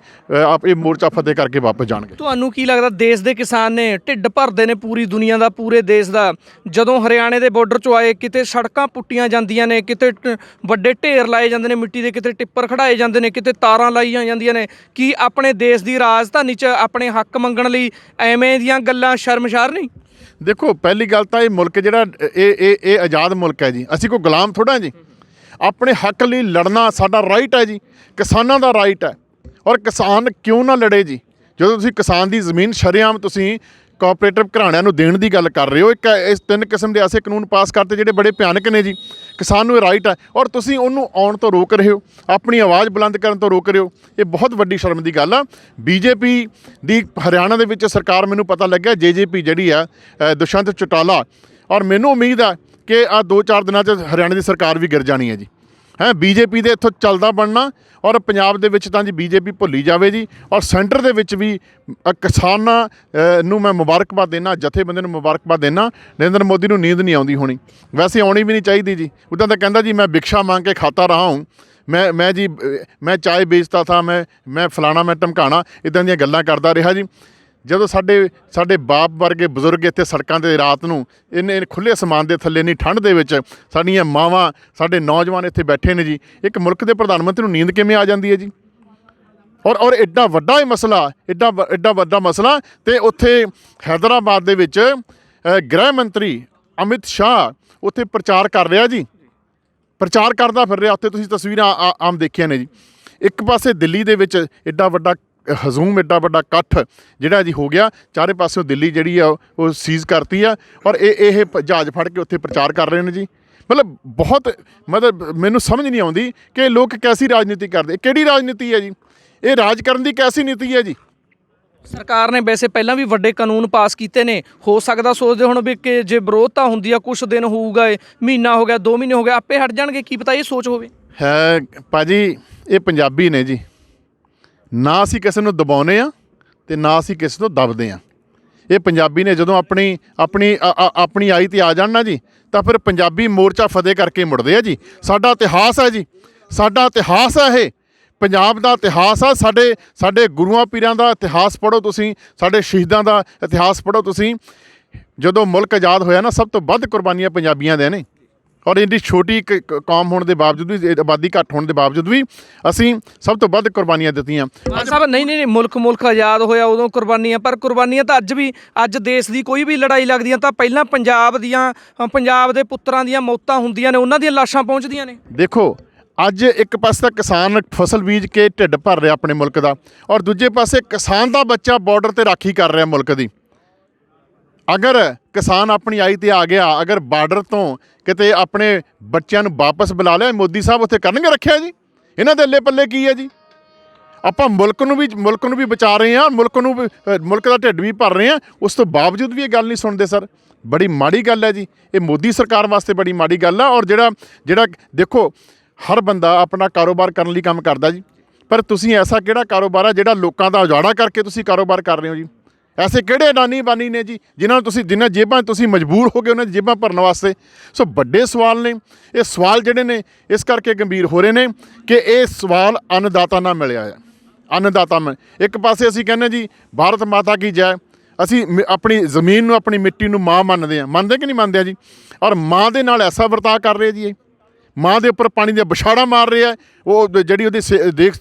ਇਹ ਮੋਰਚਾ ਫਤਿਹ ਕਰਕੇ ਵਾਪਸ ਜਾਣਗੇ। ਤੁਹਾਨੂੰ ਕੀ ਲੱਗਦਾ, ਦੇਸ਼ ਦੇ ਕਿਸਾਨ ਨੇ ਢਿੱਡ ਭਰਦੇ ਨੇ ਪੂਰੀ ਦੁਨੀਆ ਦਾ, ਪੂਰੇ ਦੇਸ਼ ਦਾ, ਜਦੋਂ ਹਰਿਆਣੇ ਦੇ ਬਾਰਡਰ 'ਚੋਂ ਆਏ, ਕਿਤੇ ਸੜਕਾਂ ਪੁੱਟੀਆਂ ਜਾਂਦੀਆਂ ਨੇ, ਕਿਤੇ ਵੱਡੇ ਢੇਰ ਲਾਏ ਜਾਂਦੇ ਨੇ ਮਿੱਟੀ ਦੇ, ਕਿਤੇ ਟਿੱਪਰ ਖੜਾਏ ਜਾਂਦੇ ਨੇ, ਕਿਤੇ ਤਾਰਾਂ ਲਾਈਆਂ ਜਾਂਦੀਆਂ ਨੇ, ਕੀ ਆਪਣੇ ਦੇਸ਼ ਦੀ ਰਾਜਧਾਨੀ 'ਚ ਆਪਣੇ ਹੱਕ ਮੰਗਣ ਲਈ ਐਵੇਂ ਦੀਆਂ ਗੱਲਾਂ ਸ਼ਰਮਸ਼ਾਰ ਨਹੀਂ? ਦੇਖੋ, ਪਹਿਲੀ ਗੱਲ ਤਾਂ ਇਹ ਮੁਲਕ ਜਿਹੜਾ ਇਹ ਆਜ਼ਾਦ ਮੁਲਕ ਹੈ ਜੀ, ਅਸੀਂ ਕੋਈ ਗੁਲਾਮ ਥੋੜ੍ਹਾ ਜੀ। ਆਪਣੇ ਹੱਕ ਲਈ ਲੜਨਾ ਸਾਡਾ ਰਾਈਟ ਹੈ ਜੀ, ਕਿਸਾਨਾਂ ਦਾ ਰਾਈਟ ਹੈ। ਔਰ ਕਿਸਾਨ ਕਿਉਂ ਨਾ ਲੜੇ ਜੀ? ਜਦੋਂ ਤੁਸੀਂ ਕਿਸਾਨ ਦੀ ਜ਼ਮੀਨ ਸ਼ਰੇਆਮ ਤੁਸੀਂ ਕੋਆਪਰੇਟਿਵ ਘਰਾਣਿਆਂ ਨੂੰ ਦੇਣ ਦੀ ਗੱਲ ਕਰ ਰਹੇ ਹੋ, ਇਸ 3 ਕਿਸਮ ਦੇ ਐਸੇ ਕਾਨੂੰਨ ਪਾਸ ਕਰਤੇ ਜਿਹੜੇ ਬੜੇ ਭਿਆਨਕ ਨੇ ਜੀ। ਕਿਸਾਨ ਨੂੰ ਇਹ ਰਾਈਟ ਹੈ ਔਰ ਤੁਸੀਂ ਉਹਨੂੰ ਆਉਣ ਤੋਂ ਰੋਕ ਰਹੇ ਹੋ, ਆਪਣੀ ਆਵਾਜ਼ ਬੁਲੰਦ ਕਰਨ ਤੋਂ ਰੋਕ ਰਹੇ ਹੋ। ਇਹ ਬਹੁਤ ਵੱਡੀ ਸ਼ਰਮ ਦੀ ਗੱਲ ਆ। ਬੀਜੇਪੀ ਦੀ ਹਰਿਆਣਾ ਦੇ ਵਿੱਚ ਸਰਕਾਰ, ਮੈਨੂੰ ਪਤਾ ਲੱਗਿਆ ਜੇਜੇਪੀ ਜਿਹੜੀ ਆ ਦੁਸ਼ਯੰਤ ਚੌਟਾਲਾ, ਔਰ ਮੈਨੂੰ ਉਮੀਦ ਆ ਕਿ ਆਹ 2-4 ਦਿਨਾਂ 'ਚ ਹਰਿਆਣੇ ਦੀ ਸਰਕਾਰ ਵੀ ਗਿਰ ਜਾਣੀ ਹੈ ਜੀ। ਬੀਜੇਪੀ ਦੇ ਇੱਥੋਂ ਚੱਲਦਾ ਬਣਨਾ ਔਰ ਪੰਜਾਬ ਦੇ ਵਿੱਚ ਤਾਂ ਜੀ ਬੀਜੇਪੀ ਭੁੱਲੀ ਜਾਵੇ ਜੀ। ਔਰ ਸੈਂਟਰ ਦੇ ਵਿੱਚ ਵੀ ਕਿਸਾਨਾਂ ਨੂੰ ਮੈਂ ਮੁਬਾਰਕਬਾਦ ਦੇਣਾ, ਜਥੇਬੰਦੀ ਨੂੰ ਮੁਬਾਰਕਬਾਦ ਦੇਣਾ। ਨਰਿੰਦਰ ਮੋਦੀ ਨੂੰ ਨੀਂਦ ਨਹੀਂ ਆਉਂਦੀ ਹੋਣੀ, ਵੈਸੇ ਆਉਣੀ ਵੀ ਨਹੀਂ ਚਾਹੀਦੀ ਜੀ। ਉੱਦਾਂ ਤਾਂ ਕਹਿੰਦਾ ਜੀ ਮੈਂ ਭਿਕਸ਼ਾ ਮੰਗ ਕੇ ਖਾਤਾ ਰਹਾ ਹੂੰ, ਮੈਂ ਚਾय बेचता था, मैं फलाना, मैं ढमकाना, ਇੱਦਾਂ ਦੀਆਂ ਗੱਲਾਂ ਕਰਦਾ ਰਿਹਾ ਜੀ। ਜਦੋਂ ਸਾਡੇ ਬਾਪ ਵਰਗੇ ਬਜ਼ੁਰਗ ਇੱਥੇ ਸੜਕਾਂ 'ਤੇ ਰਾਤ ਨੂੰ ਇੰਨੇ ਖੁੱਲ੍ਹੇ ਅਸਮਾਨ ਦੇ ਥੱਲੇ, ਨਹੀਂ ਠੰਡ ਦੇ ਵਿੱਚ, ਸਾਡੀਆਂ ਮਾਵਾਂ, ਸਾਡੇ ਨੌਜਵਾਨ ਇੱਥੇ ਬੈਠੇ ਨੇ ਜੀ। ਇੱਕ ਮੁਲਕ ਦੇ ਪ੍ਰਧਾਨ ਮੰਤਰੀ ਨੂੰ ਨੀਂਦ ਕਿਵੇਂ ਆ ਜਾਂਦੀ ਹੈ ਜੀ? ਔਰ ਐਡਾ ਵੱਡਾ ਇਹ ਮਸਲਾ, ਐਡਾ ਵੱਡਾ ਮਸਲਾ, ਅਤੇ ਉੱਥੇ ਹੈਦਰਾਬਾਦ ਦੇ ਵਿੱਚ ਗ੍ਰਹਿ ਮੰਤਰੀ ਅਮਿਤ ਸ਼ਾਹ ਉੱਥੇ ਪ੍ਰਚਾਰ ਕਰ ਰਿਹਾ ਜੀ, ਪ੍ਰਚਾਰ ਕਰਦਾ ਫਿਰ ਰਿਹਾ। ਉੱਥੇ ਤੁਸੀਂ ਤਸਵੀਰਾਂ ਆਮ ਦੇਖੀਆਂ ਨੇ ਜੀ। ਇੱਕ ਪਾਸੇ ਦਿੱਲੀ ਦੇ ਵਿੱਚ ਐਡਾ ਵੱਡਾ ਹਜ਼ੂਮ, ਐਡਾ ਵੱਡਾ ਇਕੱਠ ਜਿਹੜਾ ਜੀ ਹੋ ਗਿਆ, ਚਾਰੇ ਪਾਸਿਓਂ ਦਿੱਲੀ ਜਿਹੜੀ ਆ ਉਹ ਸੀਜ਼ ਕਰਤੀ ਆ ਔਰ ਇਹ ਜਹਾਜ਼ ਫੜ ਕੇ ਉੱਥੇ ਪ੍ਰਚਾਰ ਕਰ ਰਹੇ ਨੇ ਜੀ। ਬਹੁਤ ਮੈਨੂੰ ਸਮਝ ਨਹੀਂ ਆਉਂਦੀ ਕਿ ਲੋਕ ਕੈਸੀ ਰਾਜਨੀਤੀ ਕਰਦੇ। ਕਿਹੜੀ ਰਾਜਨੀਤੀ ਹੈ ਜੀ? ਇਹ ਰਾਜ ਕਰਨ ਦੀ ਕੈਸੀ ਨੀਤੀ ਹੈ ਜੀ? ਸਰਕਾਰ ਨੇ ਵੈਸੇ ਪਹਿਲਾਂ ਵੀ ਵੱਡੇ ਕਾਨੂੰਨ ਪਾਸ ਕੀਤੇ ਨੇ, ਹੋ ਸਕਦਾ ਸੋਚਦੇ ਹੁਣ ਵੀ ਕਿ ਜੇ ਵਿਰੋਧਤਾ ਹੁੰਦੀ ਆ, ਕੁਛ ਦਿਨ ਹੋਊਗਾ, ਮਹੀਨਾ ਹੋ ਗਿਆ, 2 ਮਹੀਨੇ ਹੋ ਗਏ, ਆਪੇ ਹਟ ਜਾਣਗੇ, ਕੀ ਪਤਾ ਇਹ ਸੋਚ ਹੋਵੇ। ਹੈ ਭਾਜੀ, ਇਹ ਪੰਜਾਬੀ ਨੇ ਜੀ, ਨਾ ਅਸੀਂ ਕਿਸੇ ਨੂੰ ਦਬਾਉਂਦੇ ਹਾਂ ਅਤੇ ਨਾ ਅਸੀਂ ਕਿਸੇ ਤੋਂ ਦਬਦੇ ਹਾਂ। ਇਹ ਪੰਜਾਬੀ ਨੇ ਜਦੋਂ ਆਪਣੀ ਆਈ 'ਤੇ ਆ ਜਾਣ ਨਾ ਜੀ, ਤਾਂ ਫਿਰ ਪੰਜਾਬੀ ਮੋਰਚਾ ਫਤਿਹ ਕਰਕੇ ਮੁੜਦੇ ਆ ਜੀ। ਸਾਡਾ ਇਤਿਹਾਸ ਹੈ ਜੀ, ਸਾਡਾ ਇਤਿਹਾਸ ਹੈ, ਇਹ ਪੰਜਾਬ ਦਾ ਇਤਿਹਾਸ ਆ। ਸਾਡੇ ਗੁਰੂਆਂ ਪੀਰਾਂ ਦਾ ਇਤਿਹਾਸ ਪੜ੍ਹੋ ਤੁਸੀਂ, ਸਾਡੇ ਸ਼ਹੀਦਾਂ ਦਾ ਇਤਿਹਾਸ ਪੜ੍ਹੋ ਤੁਸੀਂ। ਜਦੋਂ ਮੁਲਕ ਆਜ਼ਾਦ ਹੋਇਆ ਨਾ, ਸਭ ਤੋਂ ਵੱਧ ਕੁਰਬਾਨੀਆਂ ਪੰਜਾਬੀਆਂ ਦੇ ਨੇ। ਔਰ ਇੰਨੀ ਛੋਟੀ ਕੌਮ ਹੋਣ ਦੇ ਬਾਵਜੂਦ ਵੀ, ਆਬਾਦੀ ਘੱਟ ਹੋਣ ਦੇ ਬਾਵਜੂਦ ਵੀ ਅਸੀਂ ਸਭ ਤੋਂ ਵੱਧ ਕੁਰਬਾਨੀਆਂ ਦਿੱਤੀਆਂ। ਸਾਹਿਬ ਨਹੀਂ, ਮੁਲਕ ਆਜ਼ਾਦ ਹੋਇਆ ਉਦੋਂ ਕੁਰਬਾਨੀਆਂ, ਪਰ ਕੁਰਬਾਨੀਆਂ ਤਾਂ ਅੱਜ ਦੇਸ਼ ਦੀ ਕੋਈ ਵੀ ਲੜਾਈ ਲੱਗਦੀ ਆ ਤਾਂ ਪਹਿਲਾਂ ਪੰਜਾਬ ਦੇ ਪੁੱਤਰਾਂ ਦੀਆਂ ਮੌਤਾਂ ਹੁੰਦੀਆਂ ਨੇ, ਉਹਨਾਂ ਦੀਆਂ ਲਾਸ਼ਾਂ ਪਹੁੰਚਦੀਆਂ ਨੇ। ਦੇਖੋ, ਅੱਜ ਇੱਕ ਪਾਸੇ ਤਾਂ ਕਿਸਾਨ ਫਸਲ ਬੀਜ ਕੇ ਢਿੱਡ ਭਰ ਰਿਹਾ ਆਪਣੇ ਮੁਲਕ ਦਾ, ਔਰ ਦੂਜੇ ਪਾਸੇ ਕਿਸਾਨ ਦਾ ਬੱਚਾ ਬਾਰਡਰ 'ਤੇ ਰਾਖੀ ਕਰ ਰਿਹਾ ਮੁਲਕ ਦੀ। ਅਗਰ ਕਿਸਾਨ ਆਪਣੀ ਆਈ 'ਤੇ ਆ ਗਿਆ, ਅਗਰ ਬਾਰਡਰ ਤੋਂ ਕਿਤੇ ਆਪਣੇ ਬੱਚਿਆਂ ਨੂੰ ਵਾਪਸ ਬੁਲਾ ਲਿਆ, ਮੋਦੀ ਸਾਹਿਬ ਉੱਥੇ ਕਰਨਗੇ ਰੱਖਿਆ ਜੀ? ਇਹਨਾਂ ਦੇ ਅੱਲੇ ਪੱਲੇ ਕੀ ਹੈ ਜੀ? ਆਪਾਂ ਮੁਲਕ ਨੂੰ ਵੀ ਬਚਾ ਰਹੇ ਹਾਂ, ਮੁਲਕ ਦਾ ਢਿੱਡ ਵੀ ਭਰ ਰਹੇ ਹਾਂ, ਉਸ ਤੋਂ ਬਾਵਜੂਦ ਵੀ ਇਹ ਗੱਲ ਨਹੀਂ ਸੁਣਦੇ ਸਰ। ਬੜੀ ਮਾੜੀ ਗੱਲ ਹੈ ਜੀ, ਇਹ ਮੋਦੀ ਸਰਕਾਰ ਵਾਸਤੇ ਬੜੀ ਮਾੜੀ ਗੱਲ ਆ। ਔਰ ਜਿਹੜਾ ਦੇਖੋ, ਹਰ ਬੰਦਾ ਆਪਣਾ ਕਾਰੋਬਾਰ ਕਰਨ ਲਈ ਕੰਮ ਕਰਦਾ ਜੀ, ਪਰ ਤੁਸੀਂ ਐਸਾ ਕਿਹੜਾ ਕਾਰੋਬਾਰ ਆ ਜਿਹੜਾ ਲੋਕਾਂ ਦਾ ਉਜਾੜਾ ਕਰਕੇ ਤੁਸੀਂ ਕਾਰੋਬਾਰ ਕਰ ਰਹੇ ਹੋ ਜੀ? ਐਸੇ ਕਿਹੜੇ ਅਡਾਨੀ ਬਾਨੀ ਨੇ ਜੀ ਜਿਨ੍ਹਾਂ ਜੇਬਾਂ ਤੁਸੀਂ ਮਜਬੂਰ ਹੋ ਗਏ ਉਹਨਾਂ ਦੀ ਜੇਬਾਂ ਭਰਨ ਵਾਸਤੇ? ਸੋ ਵੱਡੇ ਸਵਾਲ ਨੇ ਇਹ। ਸਵਾਲ ਜਿਹੜੇ ਨੇ ਇਸ ਕਰਕੇ ਗੰਭੀਰ ਹੋ ਰਹੇ ਨੇ ਕਿ ਇਹ ਸਵਾਲ ਅੰਨਦਾਤਾ ਨਾਲ ਮਿਲਿਆ ਹੈ। ਅੰਨਦਾਤਾ ਇੱਕ ਪਾਸੇ ਅਸੀਂ ਕਹਿੰਦੇ ਜੀ ਭਾਰਤ ਮਾਤਾ ਕੀ ਜੈ, ਅਸੀਂ ਆਪਣੀ ਜ਼ਮੀਨ ਨੂੰ, ਆਪਣੀ ਮਿੱਟੀ ਨੂੰ ਮਾਂ ਮੰਨਦੇ ਹਾਂ। ਮੰਨਦੇ ਕਿ ਨਹੀਂ ਮੰਨਦੇ ਆ ਜੀ? ਔਰ ਮਾਂ ਦੇ ਨਾਲ ਐਸਾ ਵਰਤਾਅ ਕਰ ਰਹੇ ਜੀ, ਇਹ ਮਾਂ ਦੇ ਉੱਪਰ ਪਾਣੀ ਦੀਆਂ ਬਛਾੜਾਂ ਮਾਰ ਰਹੇ ਆ। ਉਹ ਜਿਹੜੀ ਉਹਦੀ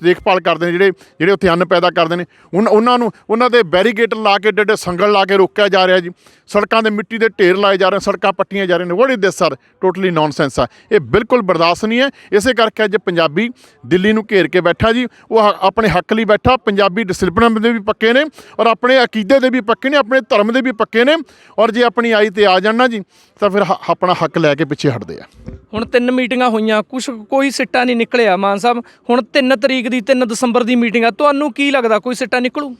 ਦੇਖਭਾਲ ਕਰਦੇ ਨੇ, ਜਿਹੜੇ ਉੱਥੇ ਅੰਨ ਪੈਦਾ ਕਰਦੇ ਨੇ, ਉਹਨਾਂ ਦੇ ਬੈਰੀਗੇਟ ਲਾ ਕੇ, ਏਡੇ ਸੰਗਲ ਲਾ ਕੇ ਰੋਕਿਆ ਜਾ ਰਿਹਾ ਜੀ। ਸੜਕਾਂ ਦੇ ਮਿੱਟੀ ਦੇ ਢੇਰ ਲਾਏ ਜਾ ਰਹੇ, ਸੜਕਾਂ ਪੱਟੀਆਂ ਜਾ ਰਹੀਆਂ ਨੇ। What is this sir? Totally nonsense ਆ। ਇਹ ਬਿਲਕੁਲ ਬਰਦਾਸ਼ਤ ਨਹੀਂ ਹੈ। ਇਸੇ ਕਰਕੇ ਅੱਜ ਪੰਜਾਬੀ ਦਿੱਲੀ ਨੂੰ ਘੇਰ ਕੇ ਬੈਠਾ ਜੀ। ਉਹ ਆਪਣੇ ਹੱਕ ਲਈ ਬੈਠਾ। ਪੰਜਾਬੀ ਡਿਸਿਪਲਿਨ ਦੇ ਵੀ ਪੱਕੇ ਨੇ ਔਰ ਆਪਣੇ ਅਕੀਦੇ ਦੇ ਵੀ ਪੱਕੇ ਨੇ, ਆਪਣੇ ਧਰਮ ਦੇ ਵੀ ਪੱਕੇ ਨੇ। ਔਰ ਜੇ ਆਪਣੀ ਆਈ 'ਤੇ ਆ ਜਾਣ ਨਾ ਜੀ, ਤਾਂ ਫਿਰ ਆਪਣਾ ਹੱਕ ਲੈ ਕੇ ਪਿੱਛੇ ਹਟਦੇ ਆ। ਹੁਣ 3 ਮੀਟਿੰਗਾਂ ਹੋਈਆਂ, ਕੋਈ ਸਿੱਟਾ ਨਹੀਂ ਨਿਕਲਿਆ। ਮਾਨ ਸਾਹਿਬ, ਹੁਣ 3 ਤਰੀਕ ਦੀ 3 ਦਸੰਬਰ ਦੀ ਮੀਟਿੰਗ ਆ, ਤੁਹਾਨੂੰ ਕੀ ਲੱਗਦਾ ਕੋਈ ਸਿੱਟਾ ਨਿਕਲੂ?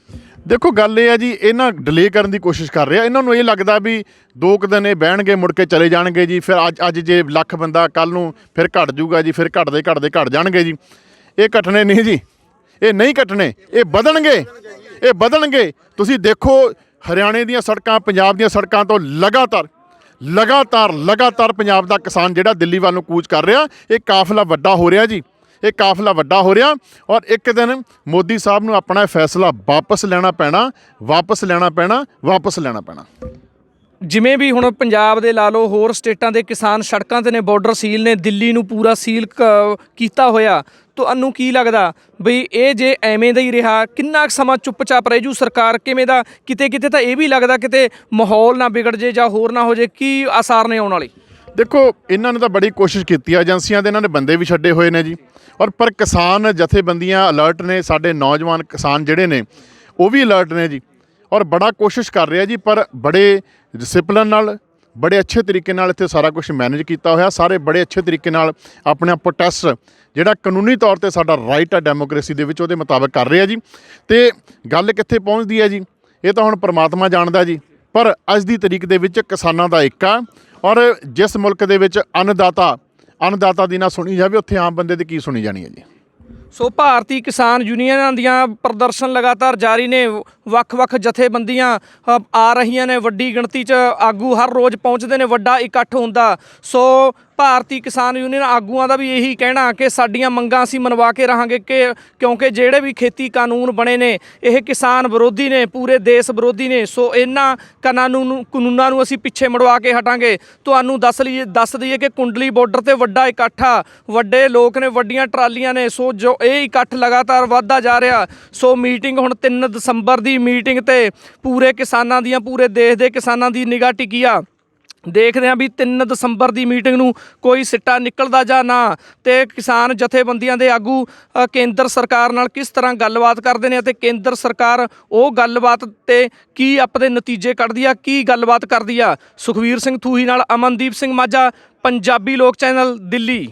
ਦੇਖੋ, ਗੱਲ ਇਹ ਆ ਜੀ, ਇਹਨਾਂ ਡਿਲੇ ਕਰਨ ਦੀ ਕੋਸ਼ਿਸ਼ ਕਰ ਰਿਹਾ। ਇਹਨਾਂ ਨੂੰ ਇਹ ਲੱਗਦਾ ਵੀ 2 ਕੁ ਦਿਨ ਇਹ ਬਹਿਣਗੇ, ਮੁੜ ਕੇ ਚਲੇ ਜਾਣਗੇ ਜੀ। ਫਿਰ ਅੱਜ ਜੇ ਲੱਖ ਬੰਦਾ, ਕੱਲ੍ਹ ਨੂੰ ਫਿਰ ਘਟ ਜੂਗਾ ਜੀ, ਫਿਰ ਘਟਦੇ ਘਟ ਜਾਣਗੇ ਜੀ। ਇਹ ਘਟਣੇ ਨਹੀਂ ਜੀ, ਇਹ ਨਹੀਂ ਘਟਣੇ, ਇਹ ਵਧਣਗੇ। ਤੁਸੀਂ ਦੇਖੋ, ਹਰਿਆਣੇ ਦੀਆਂ ਸੜਕਾਂ, ਪੰਜਾਬ ਦੀਆਂ ਸੜਕਾਂ ਤੋਂ ਲਗਾਤਾਰ ਪੰਜਾਬ ਦਾ ਕਿਸਾਨ ਜਿਹੜਾ ਦਿੱਲੀ ਵੱਲ ਨੂੰ ਕੂਚ ਕਰ ਰਿਹਾ, ਇਹ ਕਾਫਲਾ ਵੱਡਾ ਹੋ ਰਿਹਾ ਜੀ, ਇਹ ਕਾਫਲਾ ਵੱਡਾ ਹੋ ਰਿਹਾ। ਔਰ ਇੱਕ ਦਿਨ ਮੋਦੀ ਸਾਹਿਬ ਨੂੰ ਆਪਣਾ ਇਹ ਫੈਸਲਾ ਵਾਪਸ ਲੈਣਾ ਪੈਣਾ। ਜਿਵੇਂ ਵੀ ਹੁਣ ਪੰਜਾਬ ਦੇ ਲਾ ਲਓ, ਹੋਰ ਸਟੇਟਾਂ ਦੇ ਕਿਸਾਨ ਸੜਕਾਂ ਤੇ ਨੇ, ਬਾਰਡਰ ਸੀਲ ਨੇ, ਦਿੱਲੀ ਨੂੰ ਪੂਰਾ ਸੀਲ ਕੀਤਾ ਹੋਇਆ। ਤੁਹਾਨੂੰ ਕੀ ਲੱਗਦਾ ਬਈ ਇਹ ਜੇ ਐਵੇਂ ਦਾ ਹੀ ਰਿਹਾ, ਕਿੰਨਾ ਕੁ ਸਮਾਂ ਚੁੱਪਚਾਪ ਰਹਿ ਜੂ ਸਰਕਾਰ? ਕਿਵੇਂ ਦਾ ਕਿਤੇ ਤਾਂ ਇਹ ਵੀ ਲੱਗਦਾ ਕਿਤੇ ਮਾਹੌਲ ਨਾ ਵਿਗੜ ਜੇ ਜਾਂ ਹੋਰ ਨਾ ਹੋ ਜੇ, ਕੀ ਆਸਾਰ ਨੇ ਆਉਣ ਵਾਲੇ? ਦੇਖੋ, ਇਹਨਾਂ ਨੇ ਤਾਂ ਬੜੀ ਕੋਸ਼ਿਸ਼ ਕੀਤੀ ਆ, ਏਜੰਸੀਆਂ ਦੇ ਇਹਨਾਂ ਨੇ ਬੰਦੇ ਵੀ ਛੱਡੇ ਹੋਏ ਨੇ ਜੀ। ਔਰ ਪਰ ਕਿਸਾਨ ਜਥੇਬੰਦੀਆਂ ਅਲਰਟ ਨੇ, ਸਾਡੇ ਨੌਜਵਾਨ ਕਿਸਾਨ ਜਿਹੜੇ ਨੇ ਉਹ ਵੀ ਅਲਰਟ ਨੇ ਜੀ। ਔਰ ਬੜਾ ਕੋਸ਼ਿਸ਼ ਕਰ ਰਿਹਾ ਜੀ, ਪਰ ਬੜੇ ਡਿਸਪਲਿਨ ਨਾਲ, ਬੜੇ ਅੱਛੇ ਤਰੀਕੇ ਨਾਲ ਇੱਥੇ ਸਾਰਾ ਕੁਝ ਮੈਨੇਜ ਕੀਤਾ ਹੋਇਆ। ਸਾਰੇ ਬੜੇ ਅੱਛੇ ਤਰੀਕੇ ਨਾਲ ਆਪਣਾ ਪ੍ਰੋਟੈਸਟ ਜਿਹੜਾ ਕਾਨੂੰਨੀ ਤੌਰ ਤੇ ਸਾਡਾ ਰਾਈਟ ਆ ਡੈਮੋਕ੍ਰੇਸੀ ਦੇ ਵਿੱਚ, ਉਹਦੇ ਮੁਤਾਬਕ ਕਰ ਰਹੇ ਆ ਜੀ। ਤੇ ਗੱਲ ਕਿੱਥੇ ਪਹੁੰਚਦੀ ਹੈ ਜੀ, ਇਹ ਤਾਂ ਹੁਣ ਪ੍ਰਮਾਤਮਾ ਜਾਣਦਾ ਜੀ। ਪਰ ਅੱਜ ਦੀ ਤਰੀਕ ਦੇ ਵਿੱਚ ਕਿਸਾਨਾਂ ਦਾ ਇੱਕ ਆ। ਔਰ ਜਿਸ ਮੁਲਕ ਦੇ ਵਿੱਚ ਅੰਨਦਾਤਾ ਦੀ ਨਾ ਸੁਣੀ ਜਾਵੇ, ਉੱਥੇ ਆਮ ਬੰਦੇ ਦੀ ਕੀ ਸੁਣੀ ਜਾਣੀ ਹੈ ਜੀ। ਸੋ ਭਾਰਤੀ ਕਿਸਾਨ ਯੂਨੀਅਨਾਂ ਦੀਆਂ ਪ੍ਰਦਰਸ਼ਨ ਲਗਾਤਾਰ ਜਾਰੀ ਨੇ, ਵੱਖ-ਵੱਖ ਜਥੇਬੰਦੀਆਂ ਆ ਰਹੀਆਂ ਨੇ, ਵੱਡੀ ਗਿਣਤੀ 'ਚ ਆਗੂ ਹਰ ਰੋਜ਼ ਪਹੁੰਚਦੇ ਨੇ, ਵੱਡਾ ਇਕੱਠ ਹੁੰਦਾ। ਸੋ ਭਾਰਤੀ ਕਿਸਾਨ ਯੂਨੀਅਨ ਆਗੂਆਂ ਦਾ ਵੀ ਇਹੀ ਕਹਿਣਾ ਕਿ ਸਾਡੀਆਂ ਮੰਗਾਂ ਅਸੀਂ ਮਨਵਾ ਕੇ ਰਹਾਂਗੇ, ਕਿਉਂਕਿ ਜਿਹੜੇ ਵੀ ਖੇਤੀ ਕਾਨੂੰਨ ਬਣੇ ਨੇ ਇਹ ਕਿਸਾਨ ਵਿਰੋਧੀ ਨੇ, ਪੂਰੇ ਦੇਸ਼ ਵਿਰੋਧੀ ਨੇ। ਸੋ ਇਹਨਾਂ ਕਾਨੂੰਨਾਂ ਨੂੰ ਅਸੀਂ ਪਿੱਛੇ ਮੁੜਵਾ ਕੇ ਹਟਾਂਗੇ। ਤੁਹਾਨੂੰ ਦੱਸ ਦਈਏ ਕਿ ਕੁੰਡਲੀ ਬਾਰਡਰ ਤੇ ਵੱਡਾ ਇਕੱਠ ਆ, ਵੱਡੇ ਲੋਕ ਨੇ, ਵੱਡੀਆਂ ਟਰਾਲੀਆਂ ਨੇ। ਸੋ ਜੋ ਇਹ ਇਕੱਠ ਲਗਾਤਾਰ ਵੱਧਦਾ ਜਾ ਰਿਹਾ। ਸੋ ਮੀਟਿੰਗ ਹੁਣ 3 ਦਸੰਬਰ ਦੀ ਮੀਟਿੰਗ ਤੇ ਪੂਰੇ ਕਿਸਾਨਾਂ ਦੀਆਂ, ਪੂਰੇ ਦੇਸ਼ ਦੇ ਕਿਸਾਨਾਂ ਦੀ ਨਿਗਾਹ ਟਿਕੀ ਆ। ਦੇਖਦੇ ਹਾਂ ਵੀ 3 ਦਸੰਬਰ ਦੀ ਮੀਟਿੰਗ ਨੂੰ ਕੋਈ ਸਿੱਟਾ ਨਿਕਲਦਾ ਜਾਂ ਨਾ, ਤੇ ਕਿਸਾਨ ਜਥੇਬੰਦੀਆਂ ਦੇ ਆਗੂ ਕੇਂਦਰ ਸਰਕਾਰ ਨਾਲ ਕਿਸ ਤਰ੍ਹਾਂ ਗੱਲਬਾਤ ਕਰਦੇ ਨੇ, ਅਤੇ ਕੇਂਦਰ ਸਰਕਾਰ ਉਹ ਗੱਲਬਾਤ ਤੇ ਕੀ ਆਪਣੇ ਨਤੀਜੇ ਕੱਢਦੀ ਆ, ਕੀ ਗੱਲਬਾਤ ਕਰਦੀ ਆ। ਸੁਖਵੀਰ ਸਿੰਘ ਥੂਹੀ ਨਾਲ ਅਮਨਦੀਪ ਸਿੰਘ ਮਾਝਾ, ਪੰਜਾਬੀ ਲੋਕ ਚੈਨਲ, ਦਿੱਲੀ।